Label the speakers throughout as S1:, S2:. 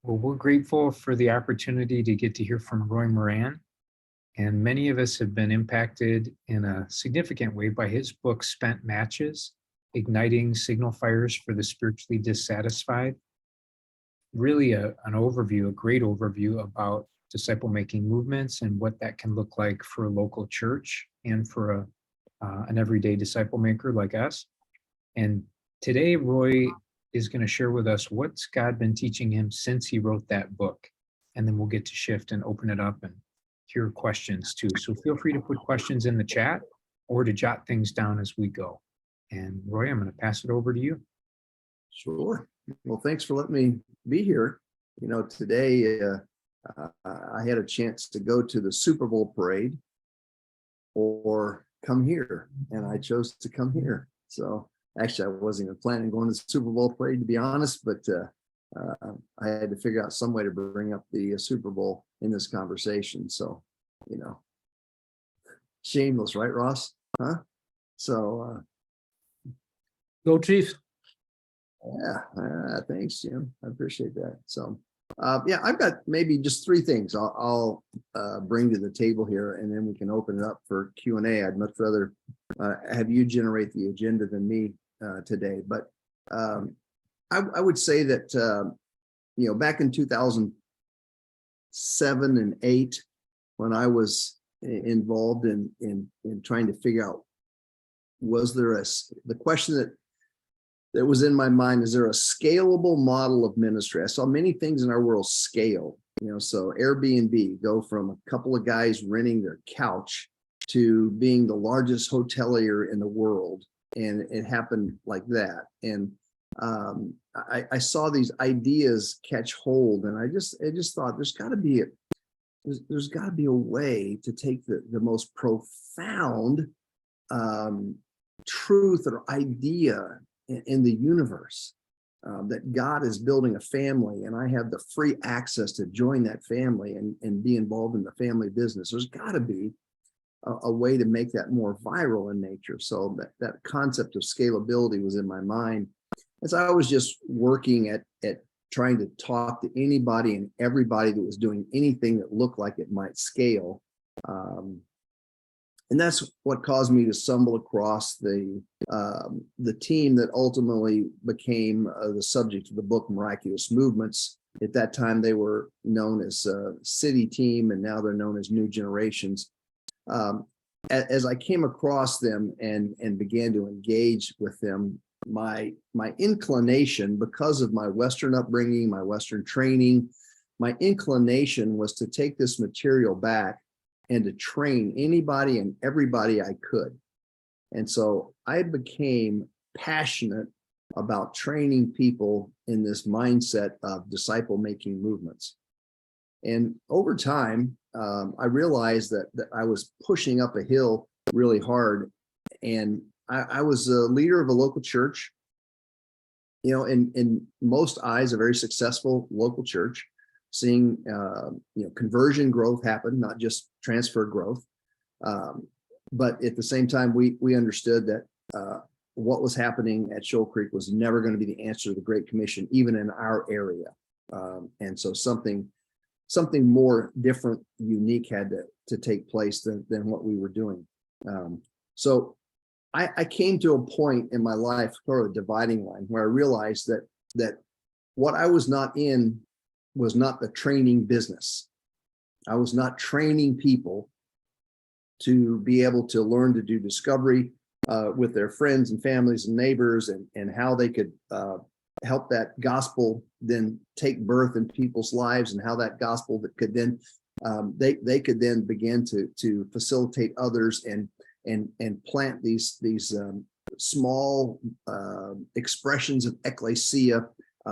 S1: Well, we're grateful for the opportunity to get to hear from Roy Moran. And many of us have been impacted in a significant way by his book, Spent Matches, Igniting Signal Fires for the Spiritually Dissatisfied. Really an overview, a great overview about disciple making movements and what that can look like for a local church and for an everyday disciple maker like us. And today, Roy is going to share with us what's God been teaching him since he wrote that book. And then we'll get to shift and open it up and hear questions too. So feel free to put questions in the chat or to jot things down as we go. And Roy, I'm going to pass it over to you.
S2: Sure. Well, thanks for letting me be here. Today I had a chance to go to the Super Bowl parade or come here, and I chose to come here. So actually, I wasn't even planning on going to the Super Bowl parade, to be honest, but I had to figure out some way to bring up the Super Bowl in this conversation. So, shameless, right, Ross? Huh? So,
S1: Go Chiefs.
S2: Yeah, thanks, Jim. I appreciate that. So, I've got maybe just three things I'll bring to the table here, and then we can open it up for Q&A. I'd much rather have you generate the agenda than me today. But I would say that, back in 2007 and 8, when I was involved in trying to figure out, the question that was in my mind, is there a scalable model of ministry? I saw many things in our world scale, so Airbnb, go from a couple of guys renting their couch to being the largest hotelier in the world. And it happened like that. And I saw these ideas catch hold, and I just thought there's got to be a way to take the most profound truth or idea in the universe, that God is building a family, and I have the free access to join that family and be involved in the family business. There's got to be a way to make that more viral in nature. So that concept of scalability was in my mind as I was just working at trying to talk to anybody and everybody that was doing anything that looked like it might scale. And that's what caused me to stumble across the team that ultimately became the subject of the book, Miraculous Movements. At that time, they were known as City Team, and now they're known as New Generations. As I came across them and began to engage with them, my inclination, because of my Western upbringing, my Western training, my inclination was to take this material back and to train anybody and everybody I could. And so I became passionate about training people in this mindset of disciple-making movements. And over time, I realized that I was pushing up a hill really hard. And I was a leader of a local church, in most eyes, a very successful local church, seeing conversion growth happen, not just transfer growth. But at the same time, we understood that what was happening at Shoal Creek was never going to be the answer to the Great Commission, even in our area. And so something more different, unique had to take place than what we were doing. So I came to a point in my life, sort of a dividing line, where I realized that what I was not in was not the training business. I was not training people to be able to learn to do discovery with their friends and families and neighbors, and how they could help that gospel then take birth in people's lives, and how that gospel that could then they could then begin to facilitate others and plant these small expressions of ecclesia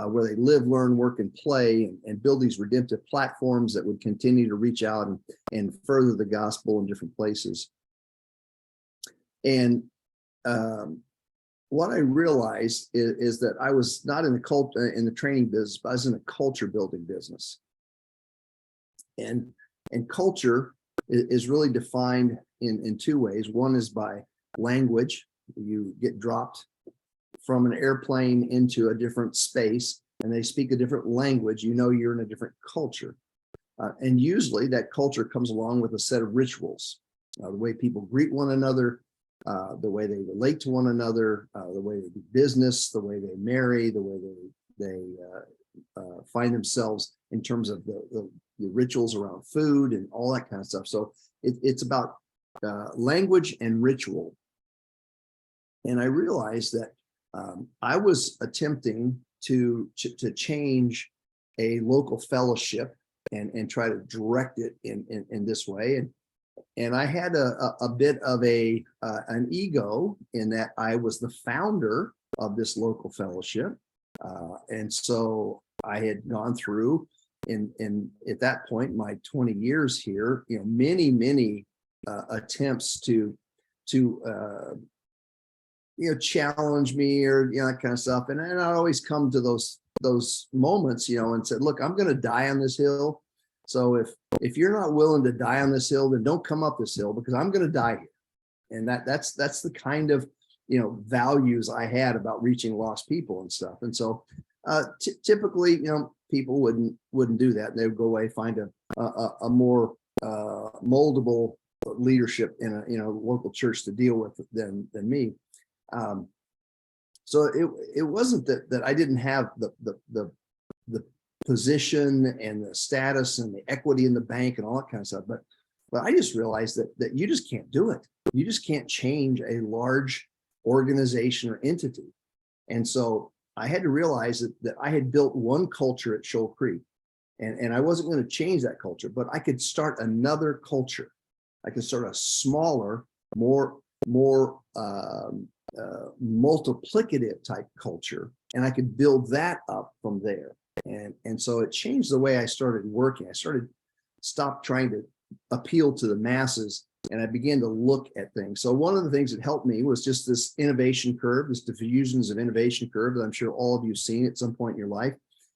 S2: where they live, learn, work, and play, and build these redemptive platforms that would continue to reach out and further the gospel in different places. And what I realized is that I was not in the training business, but I was in a culture building business. And culture is really defined in two ways. One is by language. You get dropped from an airplane into a different space, and they speak a different language, you know you're in a different culture. And usually that culture comes along with a set of rituals, the way people greet one another, the way they relate to one another, the way they do business, the way they marry, the way they find themselves in terms of the rituals around food and all that kind of stuff. So it's about language and ritual. And I realized that I was attempting to change a local fellowship and try to direct it in this way. And I had a bit of an ego in that I was the founder of this local fellowship. And so I had gone through in at that point, my 20 years here, many attempts to challenge me or that kind of stuff. And I always come to those moments, and said, look, I'm going to die on this hill. So if you're not willing to die on this hill, then don't come up this hill, because I'm going to die here. And that's the kind of values I had about reaching lost people and stuff. And so typically, people wouldn't do that. They would go away, find a more moldable leadership in a local church to deal with than me. So it wasn't that I didn't have the position and the status and the equity in the bank and all that kind of stuff, but I just realized that you just can't do it. You just can't change a large organization or entity. And so I had to realize that I had built one culture at Shoal Creek, and I wasn't going to change that culture, but I could start another culture. I could start a smaller, more multiplicative type culture, and I could build that up from there. And so it changed the way I started working. I stopped trying to appeal to the masses, and I began to look at things. So one of the things that helped me was just this innovation curve, this diffusions of innovation curve that I'm sure all of you have seen at some point in your life.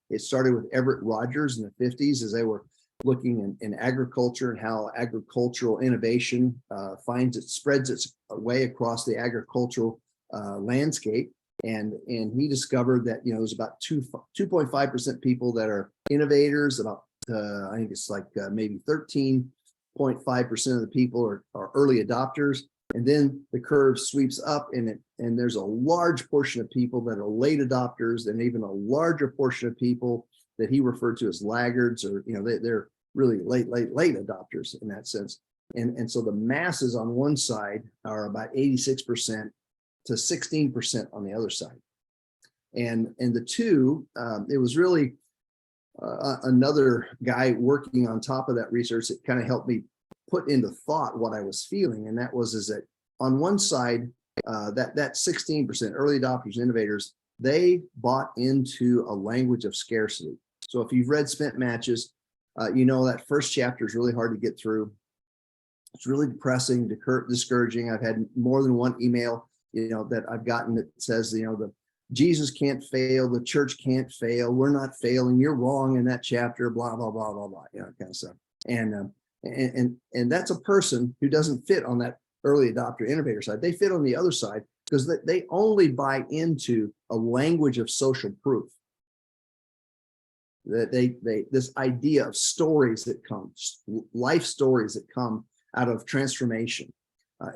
S2: It started with Everett Rogers in the 50s as they were looking in agriculture and how agricultural innovation spreads its way across the agricultural landscape. And he discovered that, there's about 2.5% people that are innovators, about I think it's like maybe 13.5% of the people are early adopters. And then the curve sweeps up and there's a large portion of people that are late adopters, and even a larger portion of people that he referred to as laggards, or, they're really late adopters in that sense. And so the masses on one side are about 86% to 16% on the other side. And the two, it was really another guy working on top of that research that kind of helped me put into thought what I was feeling. And that was that on one side, that 16% early adopters, innovators, they bought into a language of scarcity. So if you've read Spent Matches, that first chapter is really hard to get through. It's really depressing, discouraging. I've had more than one email, that I've gotten that says, the Jesus can't fail, the church can't fail, we're not failing, you're wrong in that chapter, blah, blah, blah, blah, blah, kind of stuff. And that's a person who doesn't fit on that early adopter innovator side. They fit on the other side because they only buy into a language of social proof. That this idea of stories that come, life stories that come out of transformation.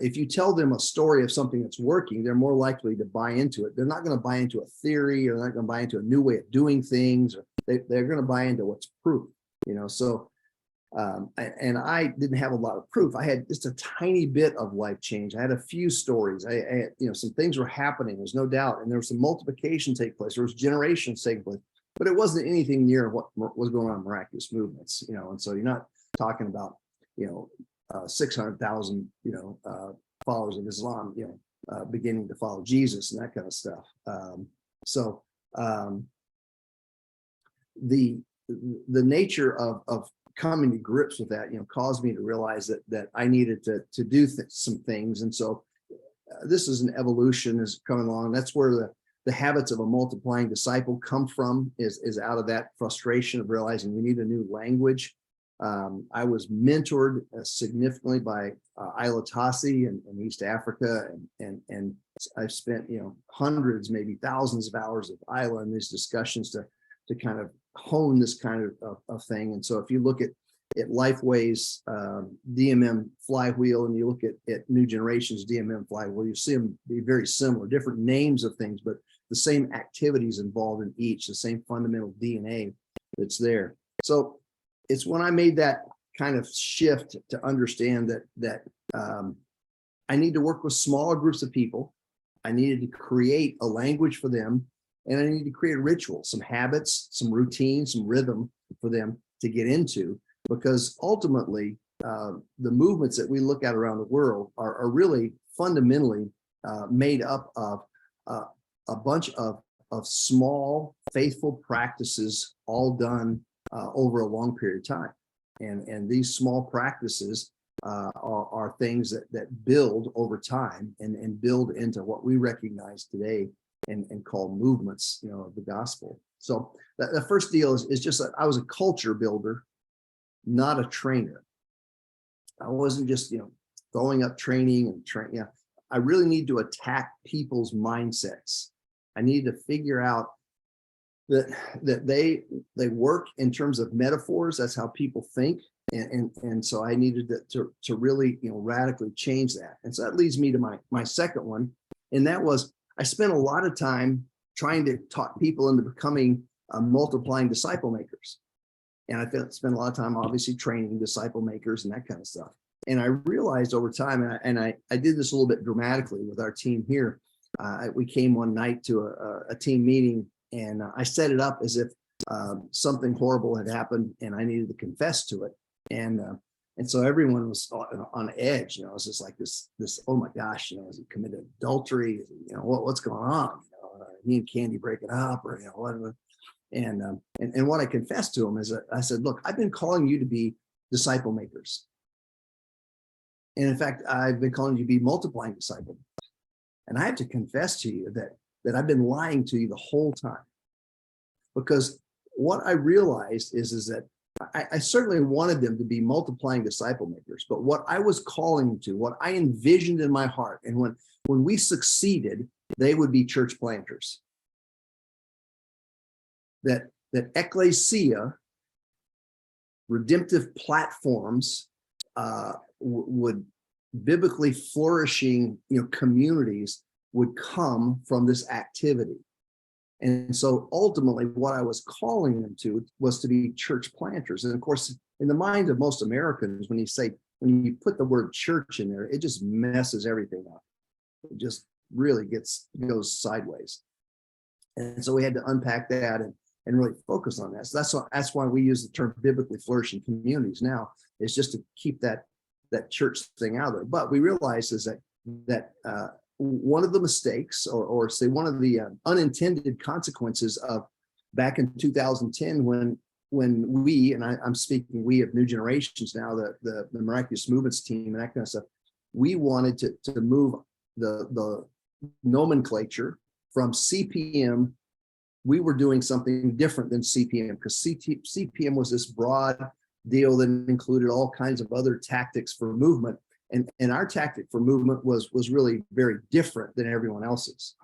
S2: If you tell them a story of something that's working, they're more likely to buy into it. They're not going to buy into a theory, or they're not going to buy into a new way of doing things, or they're going to buy into what's proof. So I didn't have a lot of proof. I had just a tiny bit of life change. I had a few stories. I some things were happening. There's no doubt, and there was some multiplication take place. There was generations taking place, but it wasn't anything near what was going on in miraculous movements. And so you're not talking about 600,000 followers of Islam beginning to follow Jesus and that kind of stuff. The nature of coming to grips with that caused me to realize that I needed to do some things. And so this is an evolution is coming along. That's where the habits of a multiplying disciple come from, is out of that frustration of realizing we need a new language. I was mentored significantly by Isla Tassi in East Africa, and I've spent hundreds, maybe thousands of hours with Isla in these discussions to kind of hone this kind of thing. And so if you look at Lifeway's DMM flywheel, and you look at New Generation's DMM flywheel, you see them be very similar, different names of things, but the same activities involved in each, the same fundamental DNA that's there. So it's when I made that kind of shift to understand that I need to work with smaller groups of people. I needed to create a language for them, and I need to create rituals, some habits, some routines, some rhythm for them to get into, because ultimately the movements that we look at around the world are really fundamentally made up of a bunch of small, faithful practices, all done over a long period of time. And these small practices are things that build over time and build into what we recognize today and call movements, of the gospel. So the first deal is just that I was a culture builder, not a trainer. I wasn't just, throwing up training and training. I really need to attack people's mindsets. I need to figure out that they work in terms of metaphors. That's how people think. And so I needed to really, radically change that. And so that leads me to my second one. And that was, I spent a lot of time trying to talk people into becoming multiplying disciple makers. And I spent a lot of time obviously training disciple makers and that kind of stuff. And I realized over time, and I did this a little bit dramatically with our team here. We came one night to a team meeting, and I set it up as if something horrible had happened and I needed to confess to it. And so everyone was on edge, it was just like this, oh my gosh, has he committed adultery? What's going on? Me and Candy breaking up, or, whatever. And what I confessed to him is that I said, look, I've been calling you to be disciple makers. And in fact, I've been calling you to be multiplying disciples. And I have to confess to you that I've been lying to you the whole time. Because what I realized is that I certainly wanted them to be multiplying disciple makers, but what I was calling them to, what I envisioned in my heart, and when we succeeded, they would be church planters. That ecclesia, redemptive platforms, would biblically flourishing, communities would come from this activity. And so ultimately what I was calling them to was to be church planters. And of course, in the mind of most Americans, when you put the word church in there, it just messes everything up. It just really goes sideways. And so we had to unpack that and really focus on that. So that's why we use the term biblically flourishing communities now, is just to keep that church thing out there. But we realize is that one of the mistakes, or say one of the unintended consequences of back in 2010, when we, and I'm speaking we of New Generations now, the Miraculous Movements team and that kind of stuff, we wanted to move the nomenclature from CPM. We were doing something different than CPM, because CPM was this broad deal that included all kinds of other tactics for movement. And our tactic for movement was really very different than everyone else's.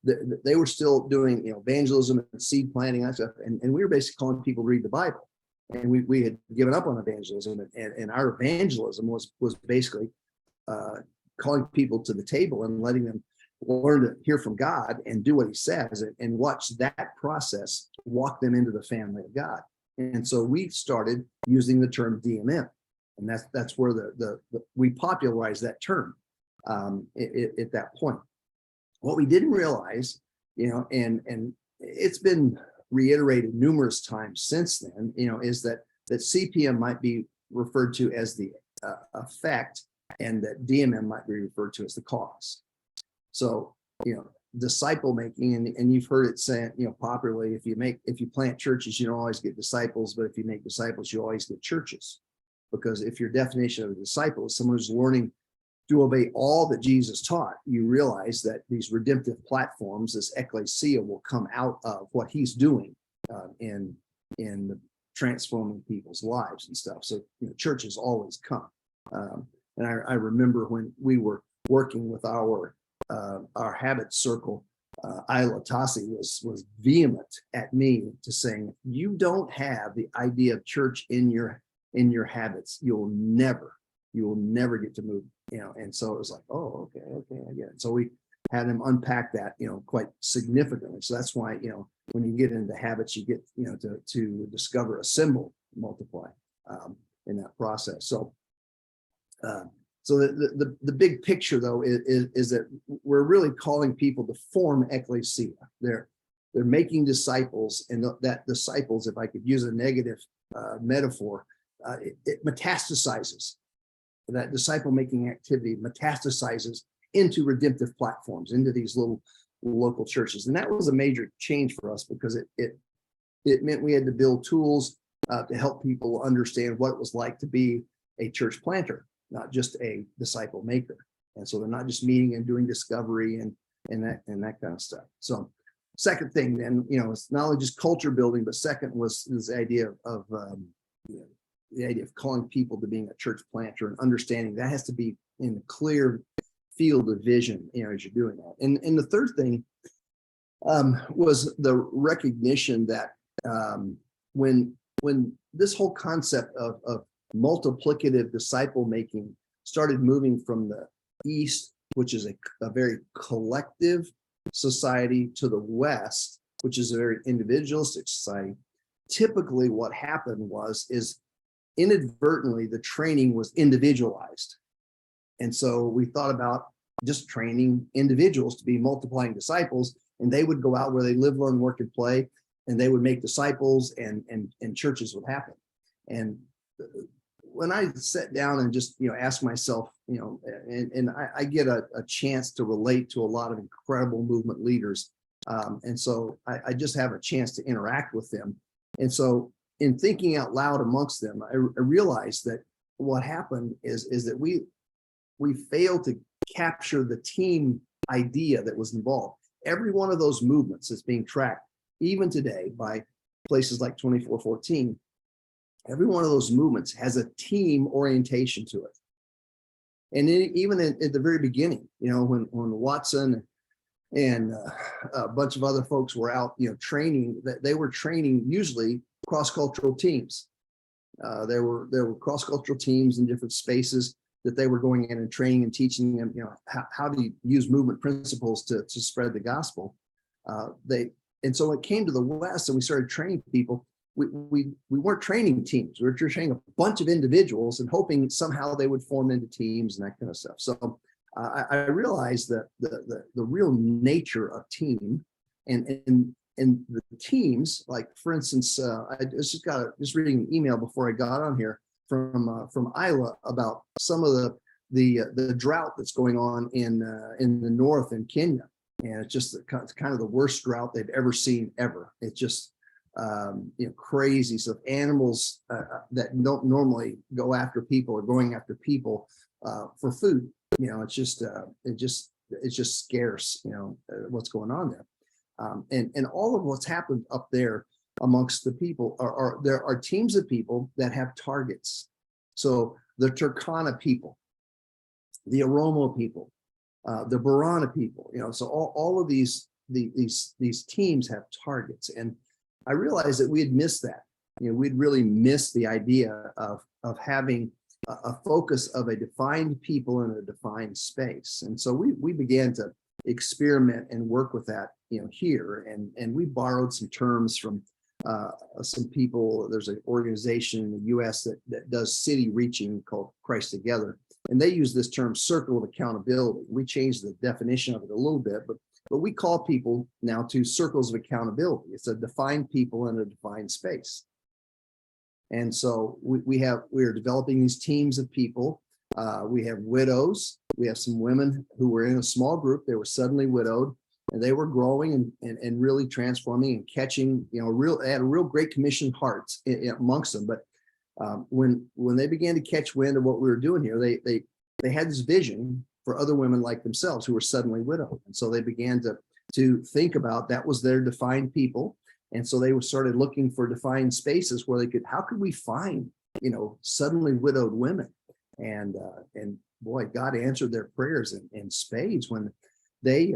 S2: They were still doing evangelism and seed planting and stuff, and we were basically calling people to read the Bible. And we had given up on evangelism, and our evangelism was basically calling people to the table and letting them learn to hear from God and do what he says, and watch that process walk them into the family of God. And so we started using the term DMM. And that's where we popularized that term at that point. What we didn't realize, and it's been reiterated numerous times since then, is that CPM might be referred to as the effect, and that DMM might be referred to as the cause. So, disciple making, and you've heard it said, popularly, if you plant churches, you don't always get disciples, but if you make disciples, you always get churches. Because if your definition of a disciple is someone who's learning to obey all that Jesus taught, you realize that these redemptive platforms, this ecclesia, will come out of what he's doing in transforming people's lives and stuff. So churches always come. And I remember when we were working with our habit circle, Isla Tassi was vehement at me to saying, you don't have the idea of church in your habits, you will never get to move, and so it was like, oh, okay, I get it. So we had him unpack that, quite significantly. So that's why, when you get into habits, you get, to discover a symbol multiply in that process. So so the big picture, though, is that we're really calling people to form ecclesia. They're making disciples, and that disciples, if I could use a negative metaphor, it metastasizes. That disciple making activity metastasizes into redemptive platforms, into these little local churches, and that was a major change for us, because it meant we had to build tools to help people understand what it was like to be a church planter, not just a disciple maker. And so they're not just meeting and doing discovery and that kind of stuff. So second thing then, it's not only just culture building, but second was this idea of the idea of calling people to being a church planter, and understanding that has to be in a clear field of vision, as you're doing that. And the third thing was the recognition that when this whole concept of multiplicative disciple making started moving from the East, which is a very collective society, to the West, which is a very individualistic society, typically what happened is inadvertently the training was individualized. And so we thought about just training individuals to be multiplying disciples, and they would go out where they live, learn, work, and play, and they would make disciples, and churches would happen. And when I sat down and just ask myself, and I get a chance to relate to a lot of incredible movement leaders, and so I just have a chance to interact with them. And so in thinking out loud amongst them, I realized that what happened is that we failed to capture the team idea that was involved. Every one of those movements is being tracked, even today, by places like 2414. Every one of those movements has a team orientation to it. And even at the very beginning, when Watson and a bunch of other folks were out, training, that they were training usually cross-cultural teams. There were cross-cultural teams in different spaces that they were going in and training and teaching them, how to use movement principles to spread the gospel. And so it came to the West, and we started training people. We weren't training teams. We were training a bunch of individuals and hoping somehow they would form into teams and that kind of stuff. So I realized that the real nature of team and the teams, like for instance, I just reading an email before I got on here from Isla about some of the drought that's going on in the north in Kenya, and it's just kind of the worst drought they've ever seen ever. It's just crazy. So animals that don't normally go after people are going after people for food. It's just scarce. What's going on there, and all of what's happened up there amongst the people there are teams of people that have targets. So the Turkana people, the Oromo people, the Borana people. So all of these teams have targets, and I realized that we had missed that. We'd really missed the idea of having a focus of a defined people in a defined space. And so we began to experiment and work with that, here. And we borrowed some terms from some people. There's an organization in the US that does city reaching called Christ Together. And they use this term circle of accountability. We changed the definition of it a little bit, but we call people now to circles of accountability. It's a defined people in a defined space. And so we are developing these teams of people. We have widows. We have some women who were in a small group. They were suddenly widowed, and they were growing and really transforming and catching, they had a real Great Commission hearts amongst them. But when they began to catch wind of what we were doing here, they had this vision for other women like themselves who were suddenly widowed. And so they began to think about that was their defined people. And so they started looking for defined spaces where how could we find, suddenly widowed women? And boy, God answered their prayers in spades when they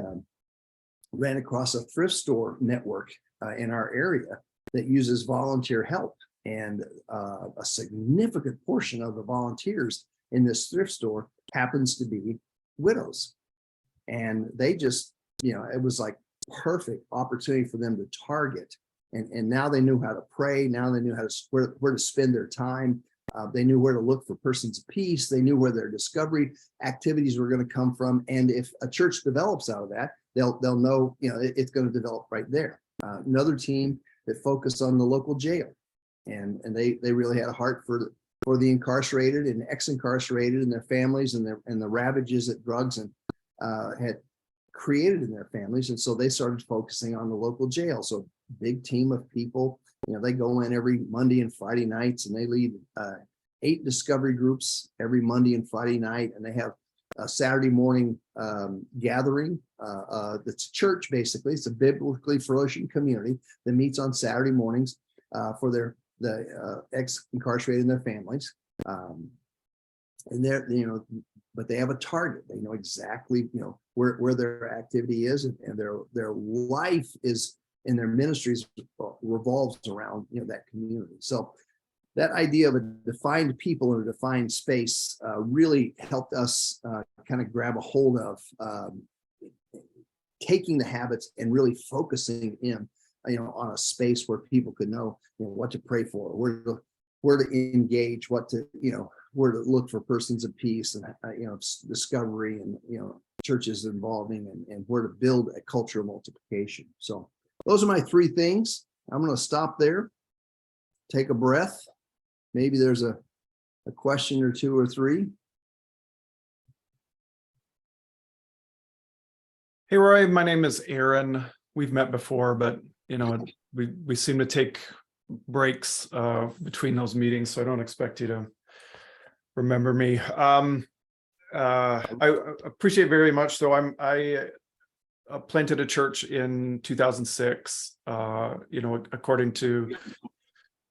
S2: ran across a thrift store network in our area that uses volunteer help. And a significant portion of the volunteers in this thrift store happens to be widows. And they just, it was like perfect opportunity for them to target. And now they knew how to pray. Now they knew how to where to spend their time. They knew where to look for persons of peace. They knew where their discovery activities were going to come from. And if a church develops out of that, they'll know, it's going to develop right there. Another team that focused on the local jail, and they really had a heart for the incarcerated and ex-incarcerated and their families and the ravages that drugs and had created in their families. And so they started focusing on the local jail. So big team of people, they go in every Monday and Friday nights, and they lead 8 discovery groups every Monday and Friday night. And they have a Saturday morning gathering. That's church, basically. It's a biblically flourishing community that meets on Saturday mornings for the ex-incarcerated and their families. And they're, but they have a target. They know exactly, where their activity is, and their life is, and their ministries revolves around, that community. So that idea of a defined people in a defined space really helped us kind of grab a hold of taking the habits and really focusing in, on a space where people could know, what to pray for, where to engage, what to, where to look for persons of peace, and discovery, and churches involving, and where to build a culture of multiplication. So those are my 3 things. I'm going to stop there, take a breath. Maybe there's a question or 2 or 3.
S3: Hey, Roy, my name is Aaron. We've met before, but we seem to take breaks between those meetings, so I don't expect you to remember me. I appreciate very much, though. I planted a church in 2006. According to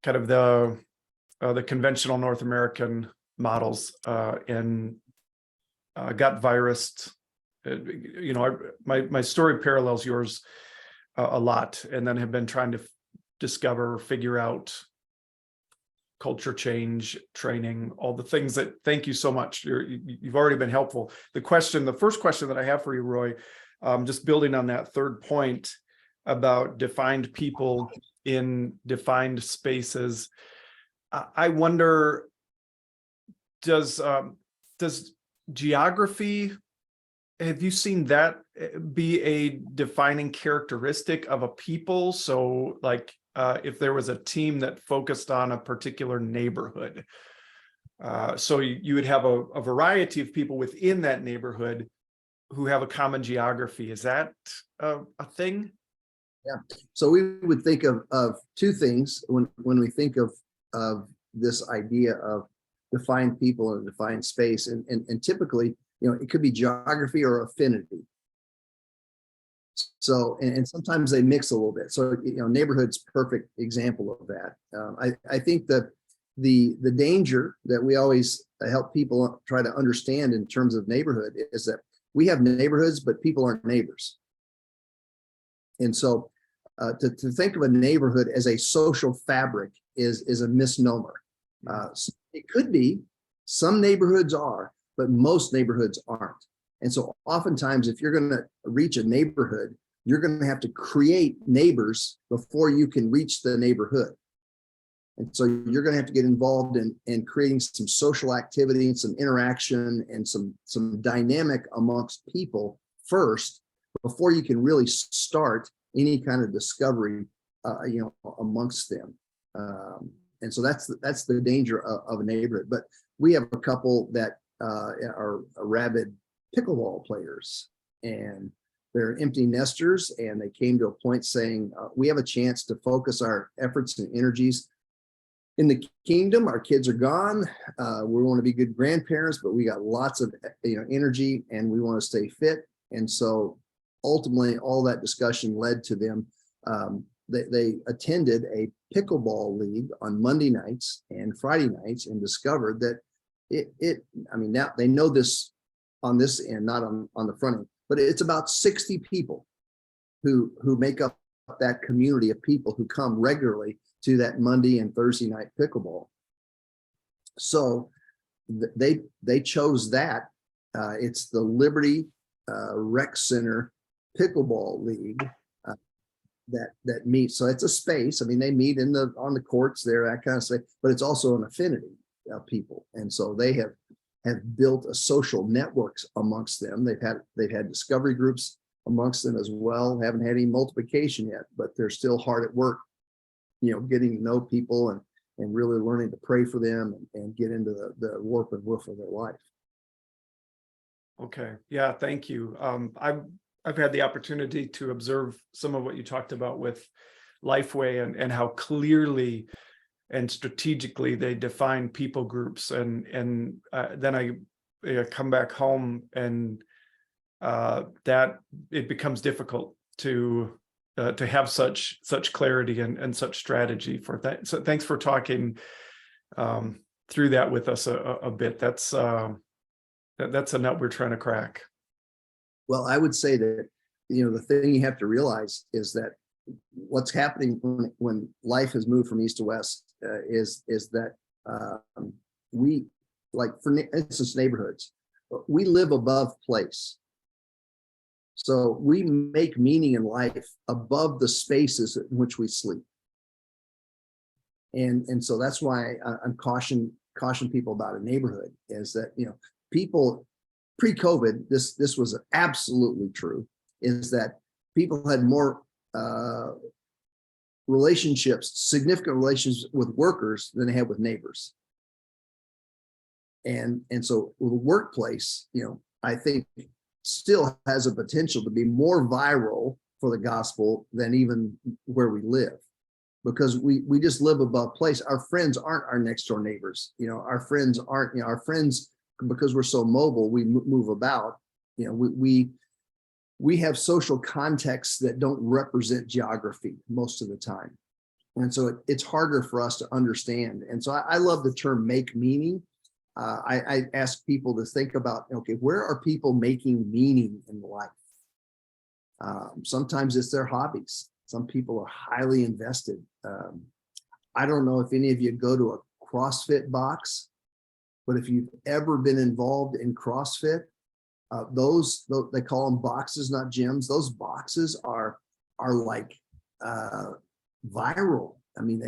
S3: kind of the conventional North American models, and got virused. My story parallels yours a lot, and then have been trying to figure out culture change, training, all the things that, thank you so much. You've already been helpful. The first question that I have for you, Roy, just building on that third point about defined people in defined spaces. I wonder, does geography, have you seen that be a defining characteristic of a people? So like, if there was a team that focused on a particular neighborhood, so you would have a variety of people within that neighborhood who have a common geography. Is that a thing?
S2: Yeah. So we would think of 2 things when we think of this idea of defined people in a defined space, and typically, it could be geography or affinity. So, and sometimes they mix a little bit. So, neighborhood's perfect example of that. I think that the danger that we always help people try to understand in terms of neighborhood is that we have neighborhoods, but people aren't neighbors. And so to think of a neighborhood as a social fabric is a misnomer. So it could be, some neighborhoods are, but most neighborhoods aren't. And so oftentimes, if you're going to reach a neighborhood, you're going to have to create neighbors before you can reach the neighborhood. And so you're going to have to get involved in creating some social activity and some interaction and some dynamic amongst people first, before you can really start any kind of discovery, amongst them. And so that's the danger of a neighborhood. But we have a couple that are rabid pickleball players, and they're empty nesters, and they came to a point saying, we have a chance to focus our efforts and energies in the kingdom. Our kids are gone. We want to be good grandparents, but we got lots of energy, and we want to stay fit. And so ultimately, all that discussion led to them. They attended a pickleball league on Monday nights and Friday nights, and discovered that now they know this on this end, not on the front end, but it's about 60 people who make up that community of people who come regularly to that Monday and Thursday night pickleball. So they chose that. It's the Liberty Rec Center Pickleball League that meets. So it's a space. I mean, they meet on the courts there, that kind of stuff. But it's also an affinity of people, and so they have built a social networks amongst them. They've had discovery groups amongst them as well. Haven't had any multiplication yet, but they're still hard at work, getting to know people and really learning to pray for them and get into the warp and woof of their life.
S3: Okay. Yeah. Thank you. I've had the opportunity to observe some of what you talked about with Lifeway and how clearly and strategically they define people groups, and then I come back home and that it becomes difficult to have such clarity and such strategy for that. So thanks for talking through that with us a bit. That's a nut we're trying to crack.
S2: Well, I would say that, the thing you have to realize is that what's happening when life has moved from east to west is that we, like, for instance, neighborhoods, we live above place. So we make meaning in life above the spaces in which we sleep. And so that's why I'm caution people about a neighborhood, is that, people pre-COVID, this was absolutely true, is that people had more significant relationships with workers than they had with neighbors. And so the workplace, I think still has a potential to be more viral for the gospel than even where we live, because we just live above place. Our friends aren't our next door neighbors. Our friends aren't, our friends, because we're so mobile, we move about, we have social contexts that don't represent geography most of the time. And so it's harder for us to understand. And so I love the term make meaning. I ask people to think about, okay, where are people making meaning in life? Sometimes it's their hobbies. Some people are highly invested. I don't know if any of you go to a CrossFit box, but if you've ever been involved in CrossFit, those they call them boxes, not gyms. Those boxes are like viral. I mean,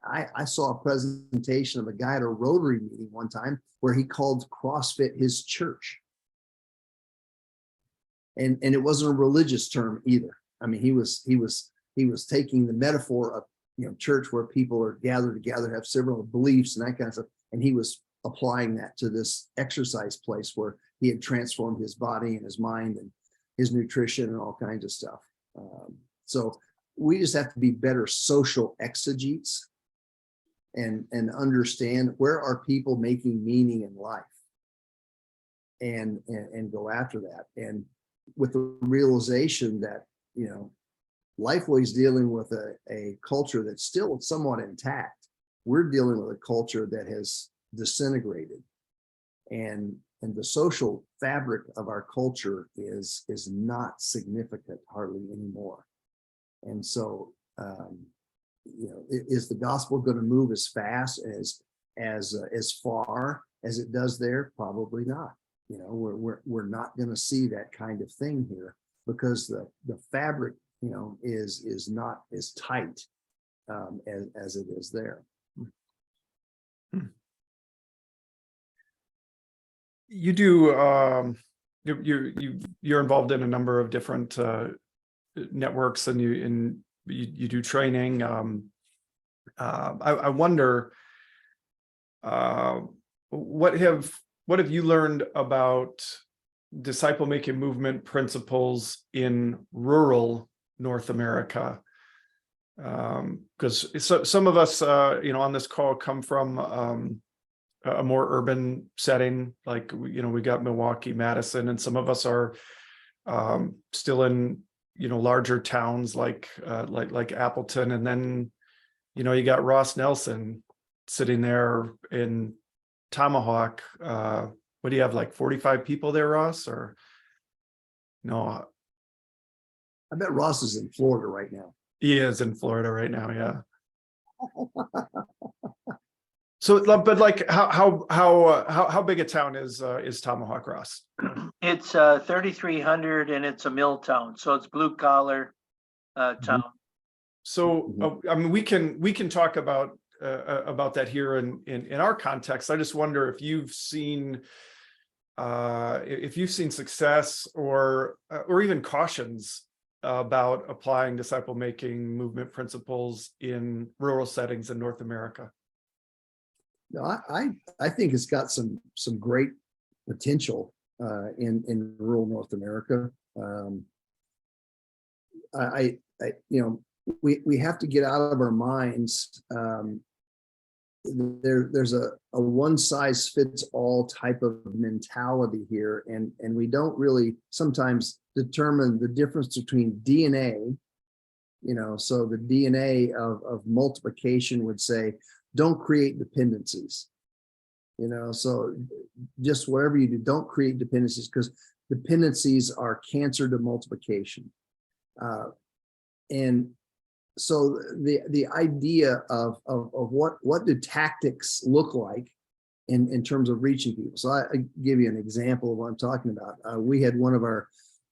S2: I saw a presentation of a guy at a Rotary meeting one time where he called CrossFit his church. And it wasn't a religious term either. I mean, he was taking the metaphor of, church, where people are gathered together, have several beliefs and that kind of stuff. And he was applying that to this exercise place where he had transformed his body and his mind and his nutrition and all kinds of stuff. So we just have to be better social exegetes and understand where are people making meaning in life, and go after that. And with the realization that, Lifeway's dealing with a culture that's still somewhat intact. We're dealing with a culture that has disintegrated, and the social fabric of our culture is not significant hardly anymore. And so, is the gospel going to move as fast as far as it does there? Probably not. We're not going to see that kind of thing here, because the fabric, is not as tight as it is there.
S3: You do you're involved in a number of different networks, and you do training. I wonder what have you learned about disciple making movement principles in rural North America? Because some of us on this call come from a more urban setting, like we got Milwaukee, Madison, and some of us are still in larger towns like Appleton, and then you got Ross Nelson sitting there in Tomahawk. What do you have, like 45 people there, Ross? Or no?
S2: I bet Ross is in Florida right now.
S3: He is in Florida right now, yeah. So, but like, how big a town is Tomahawk, Ross?
S4: It's 3,300 and it's a mill town, so it's blue collar town.
S3: So, I mean, we can talk about that here in our context. I just wonder if you've seen success or even cautions about applying disciple making movement principles in rural settings in North America.
S2: No, I think it's got some great potential in rural North America. We have to get out of our minds. There's a one size fits all type of mentality here, and we don't really sometimes determine the difference between DNA. So the DNA of multiplication would say, don't create dependencies. So just whatever you do, don't create dependencies, because dependencies are cancer to multiplication. And so the idea of what do tactics look like in terms of reaching people. So I give you an example of what I'm talking about. We had one of our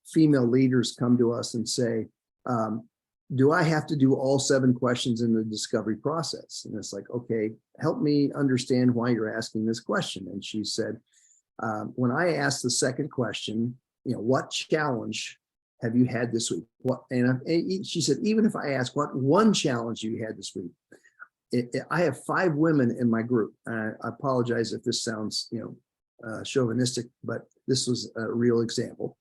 S2: female leaders come to us and say, do I have to do all 7 questions in the discovery process? And it's like, okay, help me understand why you're asking this question. And she said, when I asked the second question, what challenge have you had this week? And she said, even if I ask what one challenge you had this week, I have 5 women in my group. I apologize if this sounds, chauvinistic, but this was a real example.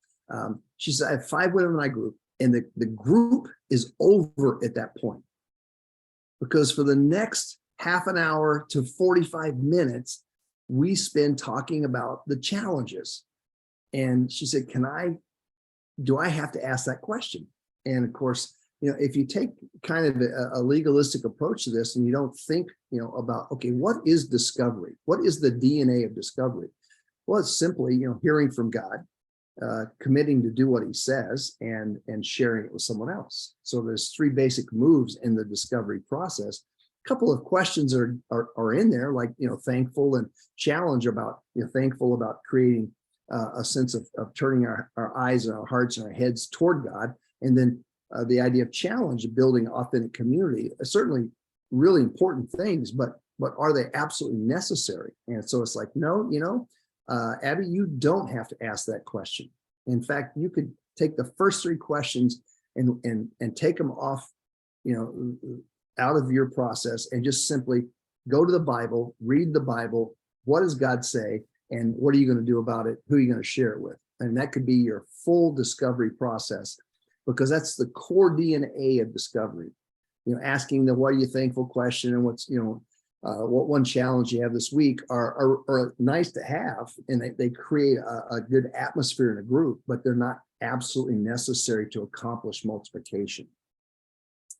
S2: She said, I have 5 women in my group, and the group is over at that point, because for the next half an hour to 45 minutes, we spend talking about the challenges. And she said, do I have to ask that question? And of course, if you take kind of a legalistic approach to this and you don't think, about, okay, what is discovery? What is the DNA of discovery? Well, it's simply, hearing from God, committing to do what he says, and sharing it with someone else. So there's 3 basic moves in the discovery process. A couple of questions are in there, like, thankful and challenge about, thankful about creating a sense of turning our eyes and our hearts and our heads toward God. And then the idea of challenge, building authentic community, are certainly really important things, but are they absolutely necessary? And so it's like, no, Abby, you don't have to ask that question. In fact, you could take the first 3 questions and take them off, out of your process, and just simply go to the Bible, read the Bible. What does God say? And what are you going to do about it? Who are you going to share it with? And that could be your full discovery process, because that's the core DNA of discovery. Asking the what are you thankful question, and what's, what one challenge you have this week are nice to have, and they create a good atmosphere in a group, but they're not absolutely necessary to accomplish multiplication.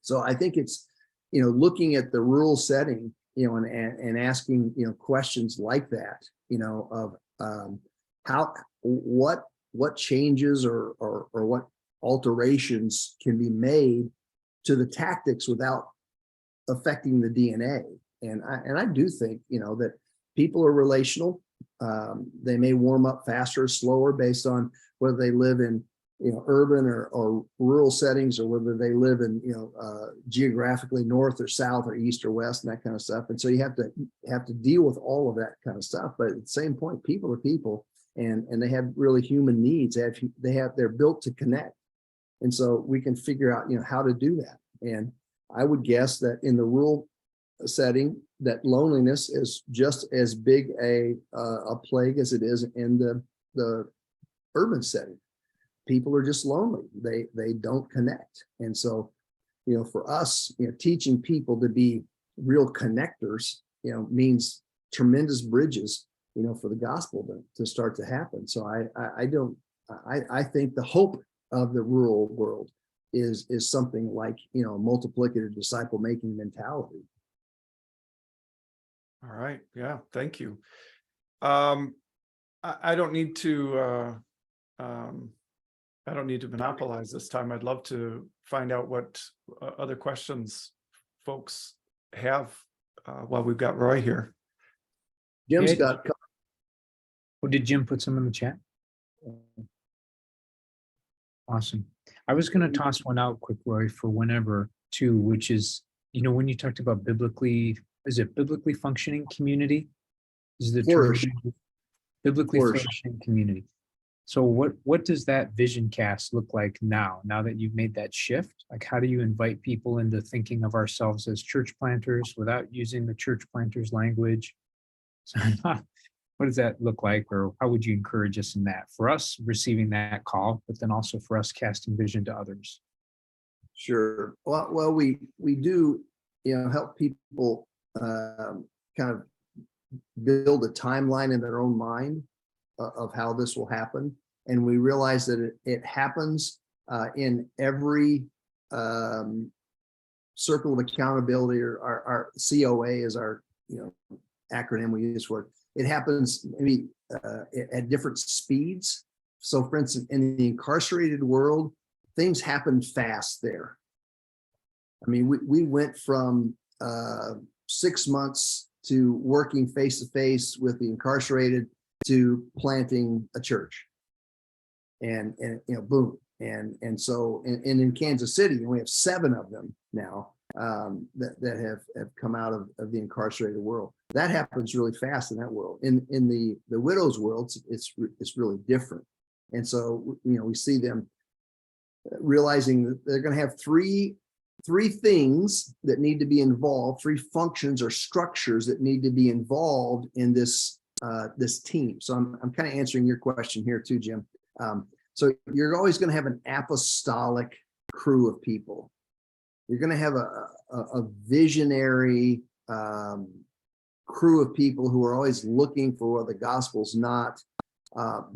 S2: So I think it's, looking at the rural setting, and asking, questions like that, of what changes or what alterations can be made to the tactics without affecting the DNA. And I do think, that people are relational. They may warm up faster or slower based on whether they live in, urban or rural settings, or whether they live in, geographically north or south or east or west, and that kind of stuff. And so you have to deal with all of that kind of stuff. But at the same point, people are people, and they have really human needs. They're built to connect. And so we can figure out, how to do that. And I would guess that in the rural setting, that loneliness is just as big a plague as it is in the urban setting. People are just lonely. They don't connect. And so, for us, teaching people to be real connectors, means tremendous bridges, for the gospel to start to happen. So I think the hope of the rural world is something like, multiplicative disciple making mentality.
S3: All right. Yeah. Thank you. I don't need to I don't need to monopolize this time. I'd love to find out what other questions folks have while we've got Roy here.
S2: Jim's
S1: Yeah.
S2: got,
S1: Oh, did Jim put some in the chat? Awesome. I was going to toss one out quick, Roy, for whenever too, which is, when you talked about is it biblically functioning community? Is the term
S2: Flourishing.
S1: biblically
S2: Flourishing.
S1: flourishing community? So what does that vision cast look like now that you've made that shift? Like, how do you invite people into thinking of ourselves as church planters without using the church planters language? So what does that look like, or how would you encourage us in that, for us receiving that call, but then also for us casting vision to others?
S2: Sure. Well, we do, help people kind of build a timeline in their own mind of how this will happen. And we realize that it happens in every circle of accountability, or our COA is our acronym we use for it. It happens maybe at different speeds. So for instance, in the incarcerated world, things happen fast there. I mean, we went from 6 months to working face to face with the incarcerated to planting a church, and boom. And so in Kansas City, we have 7 of them now that have come out of the incarcerated world. That happens really fast in that world. In the widows world, it's really different. And so we see them realizing that they're going to have three things that need to be involved, 3 functions or structures that need to be involved in this team. So I'm kind of answering your question here too, Jim. So you're always going to have an apostolic crew of people. You're going to have a visionary crew of people who are always looking for what the gospel's not,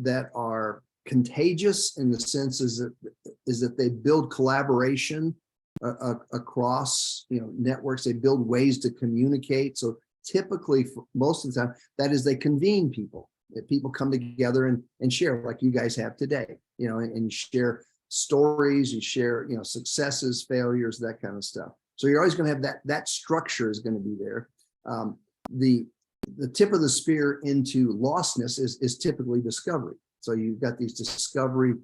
S2: that are contagious in the sense is that they build collaboration across networks. They build ways to communicate. So typically, for most of the time, that is, they convene people. That people come together and share, like you guys have today. And you share stories, you share successes, failures, that kind of stuff. So you're always going to have that structure is going to be there. The tip of the spear into lostness is typically discovery. So you've got these discovery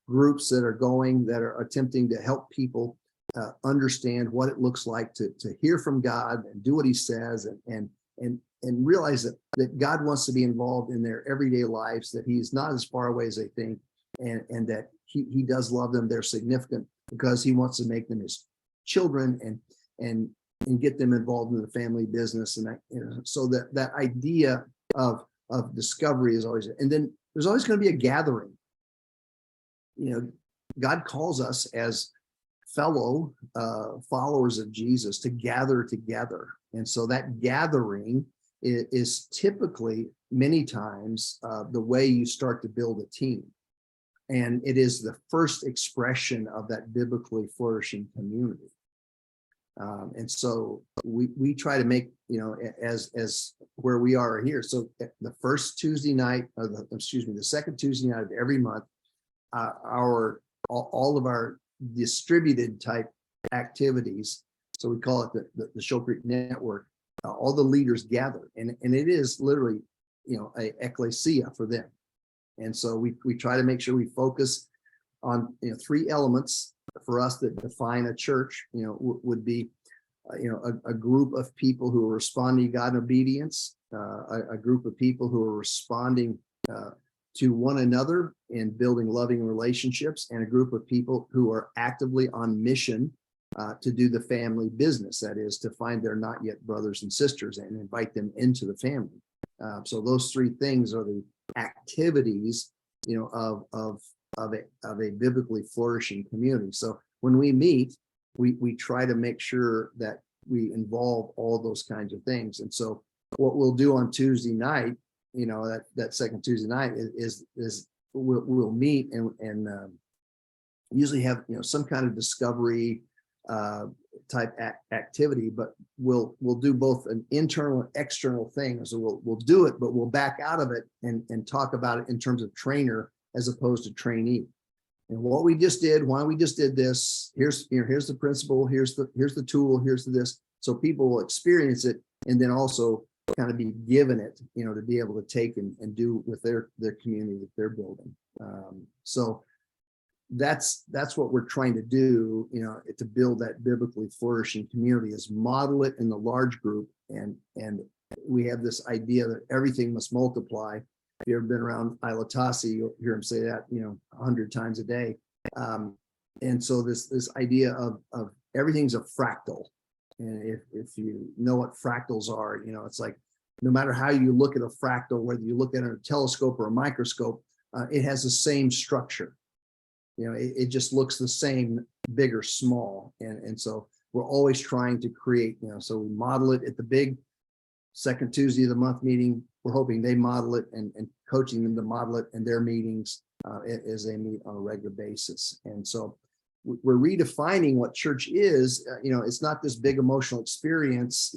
S2: groups that are attempting to help people understand what it looks like to hear from God and do what He says, and realize that God wants to be involved in their everyday lives, that He's not as far away as they think, and that he does love them. They're significant because He wants to make them His children and get them involved in the family business. And so that idea of discovery is always, and then there's always going to be a gathering. God calls us as fellow followers of Jesus to gather together. And so that gathering is typically many times the way you start to build a team. And it is the first expression of that biblically flourishing community. And so we try to make, as where we are here. So the first Tuesday night, the second Tuesday night of every month, all of our distributed type activities, so we call it the Shoal Creek Network, all the leaders gather, and it is literally a ecclesia for them. And so we try to make sure we focus on 3 elements for us that define a church. Would be a group of people who are responding to God in obedience, a group of people who are responding to one another in building loving relationships, and a group of people who are actively on mission to do the family business. That is, to find their not yet brothers and sisters and invite them into the family. So those 3 things are the activities, of a biblically flourishing community. So when we meet, we try to make sure that we involve all those kinds of things. And so what we'll do on Tuesday night, that second Tuesday night is we'll meet and usually have some kind of discovery type activity, but we'll do both an internal and external thing. So we'll do it, but we'll back out of it and talk about it in terms of trainer as opposed to trainee. and what we just did, why we just did this. Here's the principle. Here's the tool. Here's this. So people will experience it, and then also kind of be given it, to be able to take and do with their community that they're building. So that's what we're trying to do, to build that biblically flourishing community, is model it in the large group. And we have this idea that everything must multiply. If you've ever been around Ilatasi, you'll hear him say that, 100 times a day. And so this idea of everything's a fractal. And if you know what fractals are, it's like, no matter how you look at a fractal, whether you look at it in a telescope or a microscope, it has the same structure. It just looks the same, big or small. And so we're always trying to create, so we model it at the big second Tuesday of the month meeting. We're hoping they model it and coaching them to model it in their meetings as they meet on a regular basis. And so we're redefining what church is. It's not this big emotional experience.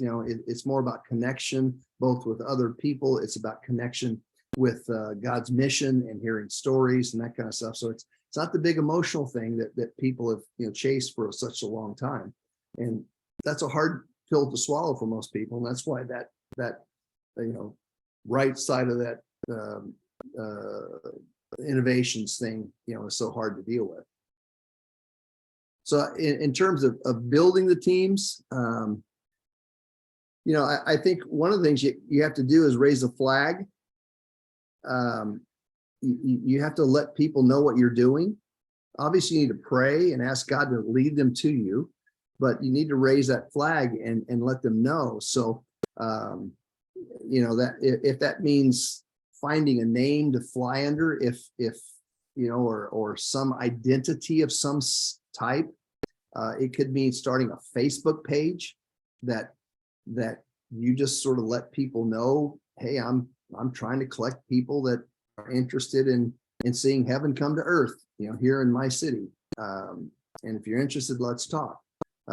S2: It's more about connection, both with other people. It's about connection with God's mission and hearing stories and that kind of stuff. So it's not the big emotional thing that people have chased for such a long time. And that's a hard pill to swallow for most people. And that's why that right side of that innovations thing, is so hard to deal with. So in terms of building the teams, I think one of the things you have to do is raise a flag. You have to let people know what you're doing. Obviously, you need to pray and ask God to lead them to you, but you need to raise that flag and let them know. So, that if that means finding a name to fly under, or some identity of some type, it could mean starting a Facebook page that you just sort of let people know, hey, I'm trying to collect people that are interested in seeing heaven come to earth, here in my city. And if you're interested, let's talk.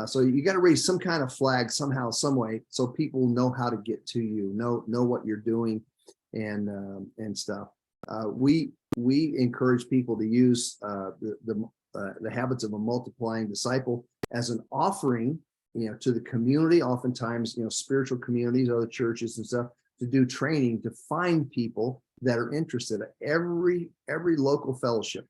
S2: So you got to raise some kind of flag somehow, some way, so people know how to get to you, know what you're doing, and stuff. We encourage people to use the habits of a multiplying disciple as an offering, to the community. Oftentimes, spiritual communities, other churches and stuff, to do training to find people that are interested. Every local fellowship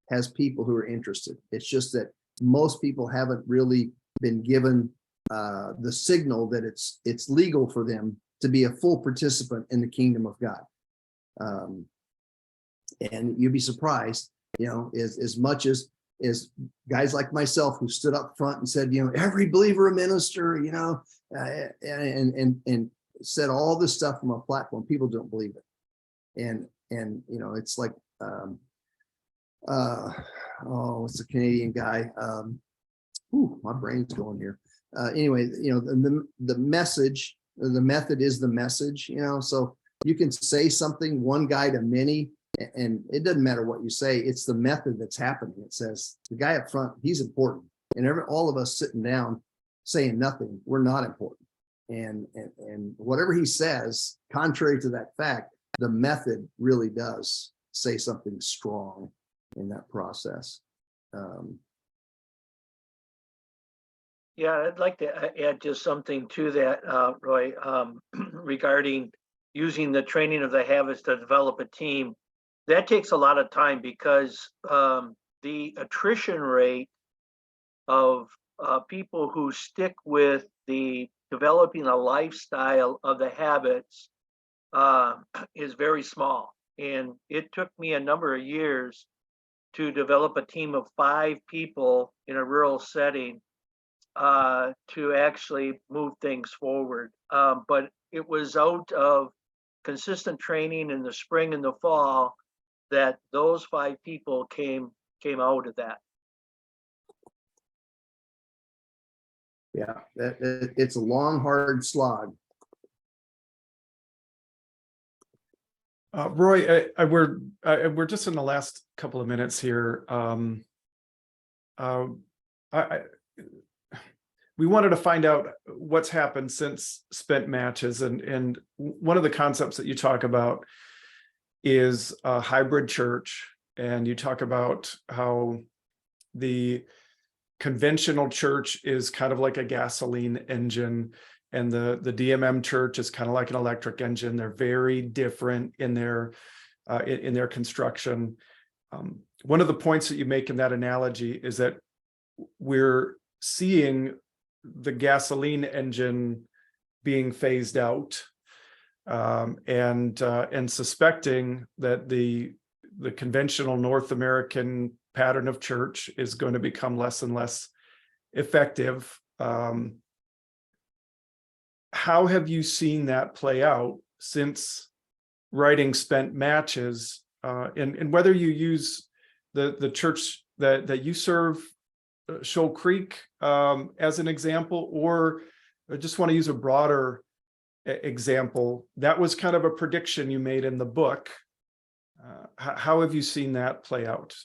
S2: has people who are interested. It's just that most people haven't really been given the signal that it's legal for them to be a full participant in the kingdom of God. And you'd be surprised, as much as guys like myself who stood up front and said, every believer a minister, and said all this stuff from a platform, people don't believe it. And it's like, what's the Canadian guy? My brain's going here. Anyway, the message, the method is the message, so you can say something, one guy to many, and it doesn't matter what you say, it's the method that's happening. It says the guy up front, he's important. And all of us sitting down saying nothing, we're not important. And whatever he says, contrary to that fact, the method really does say something strong in that process.
S4: Yeah, I'd like to add just something to that, Roy, regarding using the training of the habits to develop a team. That takes a lot of time because the attrition rate of people who stick with the developing a lifestyle of the habits is very small. And it took me a number of years to develop a team of 5 people in a rural setting to actually move things forward. But it was out of consistent training in the spring and the fall that those 5 people came out of that.
S2: Yeah, it's a long, hard slog.
S3: Roy, we're just in the last couple of minutes here. We wanted to find out what's happened since spent matches, and one of the concepts that you talk about is a hybrid church, and you talk about how the conventional church is kind of like a gasoline engine, and the DMM church is kind of like an electric engine. They're very different in their construction. One of the points that you make in that analogy is that we're seeing the gasoline engine being phased out, and suspecting that the conventional North American pattern of church is going to become less and less effective. How have you seen that play out since writing Spent Matches, and whether you use the church that you serve, Shoal Creek, as an example, or I just want to use a broader example? That was kind of a prediction you made in the book. How have you seen that play out?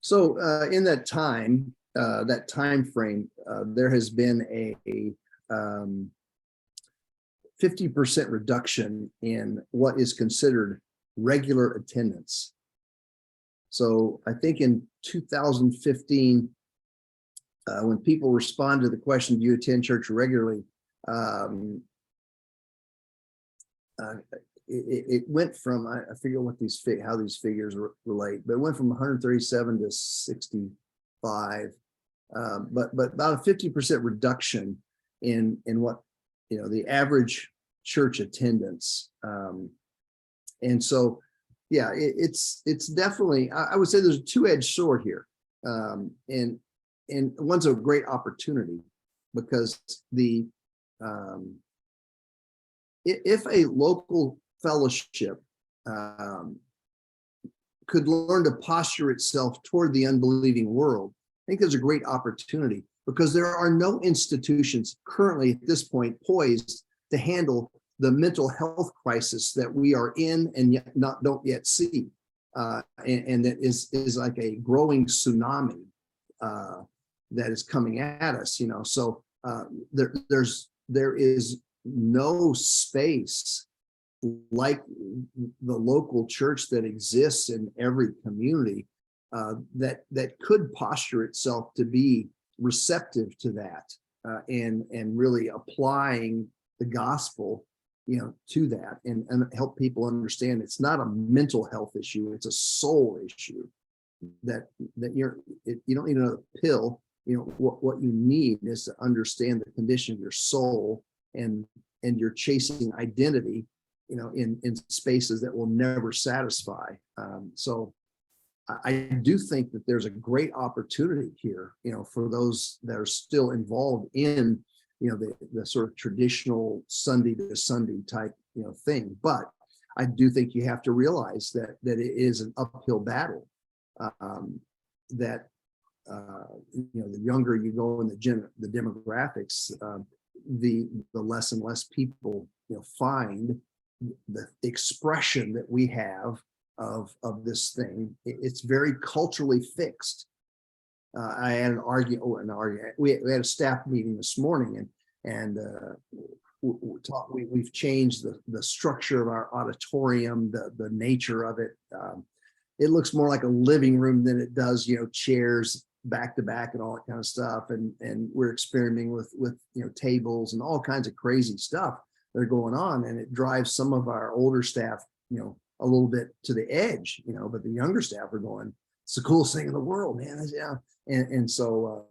S2: So in that time frame, there has been a 50% reduction in what is considered regular attendance. So I think in 2015, when people respond to the question, do you attend church regularly? It went from, I forget what how these figures relate, but it went from 137 to 65, but about a 50% reduction in what, the average church attendance. And so, yeah, it's definitely, I would say there's a two-edged sword here. And one's a great opportunity, because if a local fellowship could learn to posture itself toward the unbelieving world, I think there's a great opportunity, because there are no institutions currently at this point poised to handle the mental health crisis that we are in and yet don't yet see, and that is like a growing tsunami that is coming at us. So there is no space like the local church that exists in every community that could posture itself to be receptive to that, and really applying the gospel to that, and help people understand it's not a mental health issue, it's a soul issue, that you don't need another pill. What you need is to understand the condition of your soul, and you're chasing identity in spaces that will never satisfy. So I do think that there's a great opportunity here, for those that are still involved in, the sort of traditional Sunday to Sunday type, thing. But I do think you have to realize that it is an uphill battle. The younger you go in the demographics, the less and less people, find the expression that we have of this thing. It's very culturally fixed. I had an argument. We had a staff meeting this morning, and we've changed the structure of our auditorium, the nature of it. It looks more like a living room than it does, chairs back to back and all that kind of stuff. And we're experimenting with tables and all kinds of crazy stuff that are going on, and it drives some of our older staff, a little bit to the edge, but the younger staff are going, it's the coolest thing in the world, man. Yeah. And so,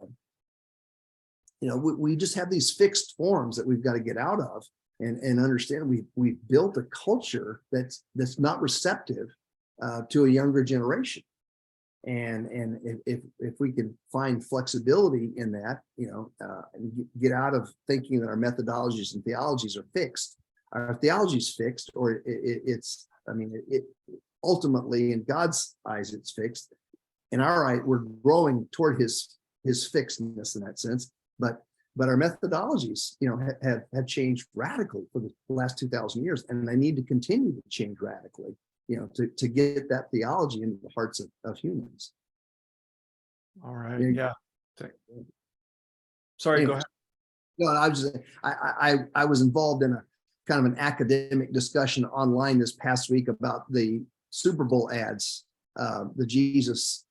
S2: we just have these fixed forms that we've got to get out of, and understand we've built a culture that's not receptive to a younger generation. And if we can find flexibility in that, and get out of thinking that our methodologies and theologies are fixed. Our theology is fixed, or it's ultimately in God's eyes it's fixed. In our eye, we're growing toward his fixedness in that sense. But our methodologies, have changed radically for the last 2,000 years, and they need to continue to change radically, to get that theology into the hearts of humans.
S3: All right. Yeah. Sorry, go ahead.
S2: No, I was involved in a kind of an academic discussion online this past week about the Super Bowl ads the Jesus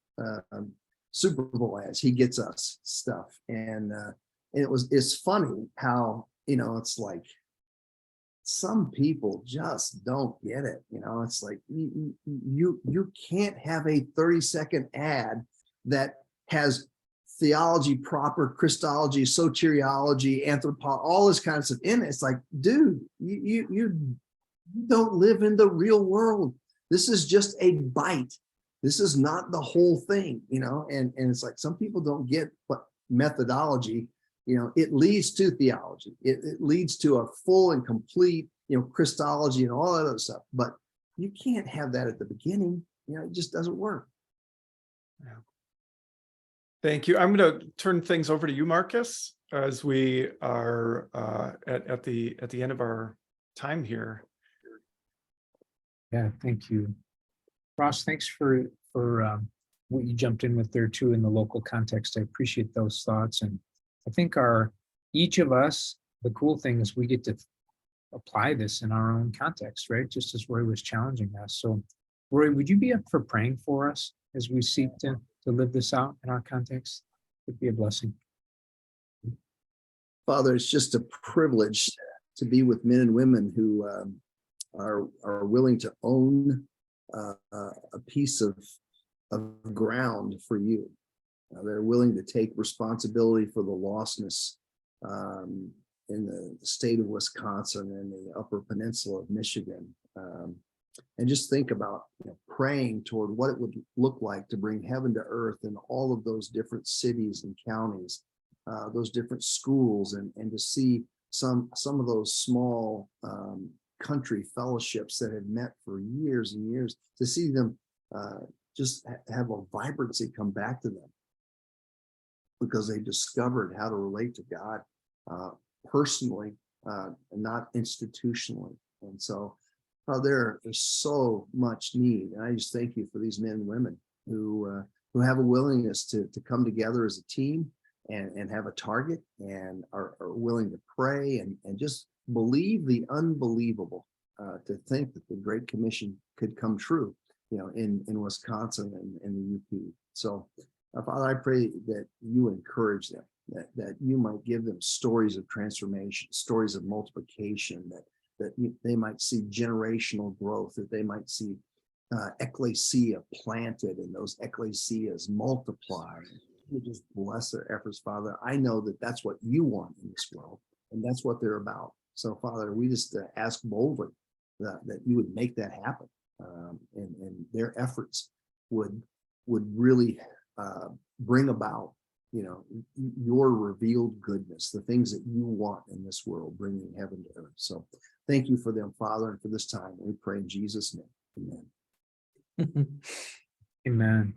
S2: Super Bowl ads. He gets us stuff, and it's funny how, it's like some people just don't get it. It's like you can't have a 30-second ad that has theology proper, Christology, soteriology, anthropology, all this kind of stuff in it. It's like, dude, you don't live in the real world. This is just a bite. This is not the whole thing, and it's like some people don't get what methodology, it leads to theology. It leads to a full and complete, Christology and all that other stuff. But you can't have that at the beginning. It just doesn't work.
S3: Yeah. Thank you. I'm going to turn things over to you, Marcus, as we are at the end of our time here.
S1: Yeah, thank you. Ross, thanks for what you jumped in with there too in the local context. I appreciate those thoughts. And I think each of us, the cool thing is we get to apply this in our own context, right? Just as Roy was challenging us. So Roy, would you be up for praying for us as we seek to live this out in our context? It'd be a blessing.
S2: Father, it's just a privilege to be with men and women who are willing to own a piece of ground for you. They're willing to take responsibility for the lostness in the state of Wisconsin and the Upper Peninsula of Michigan. And just think about praying toward what it would look like to bring heaven to earth in all of those different cities and counties, those different schools, and to see some of those small country fellowships that had met for years and years, to see them just have a vibrancy come back to them because they discovered how to relate to God personally and not institutionally. And so there is so much need. And I just thank you for these men and women who have a willingness to come together as a team and have a target and are willing to pray and just believe the unbelievable, to think that the Great Commission could come true, in Wisconsin and in the UP. So Father, I pray that you encourage them, that you might give them stories of transformation, stories of multiplication, that they might see generational growth, that they might see ecclesia planted and those ecclesias multiply. You just bless their efforts, Father. I know that that's what you want in this world, and that's what they're about. So, Father, we just ask boldly that you would make that happen, and their efforts would really bring about, your revealed goodness, the things that you want in this world, bringing heaven to earth. So, thank you for them, Father, and for this time. We pray in Jesus' name. Amen.
S1: Amen.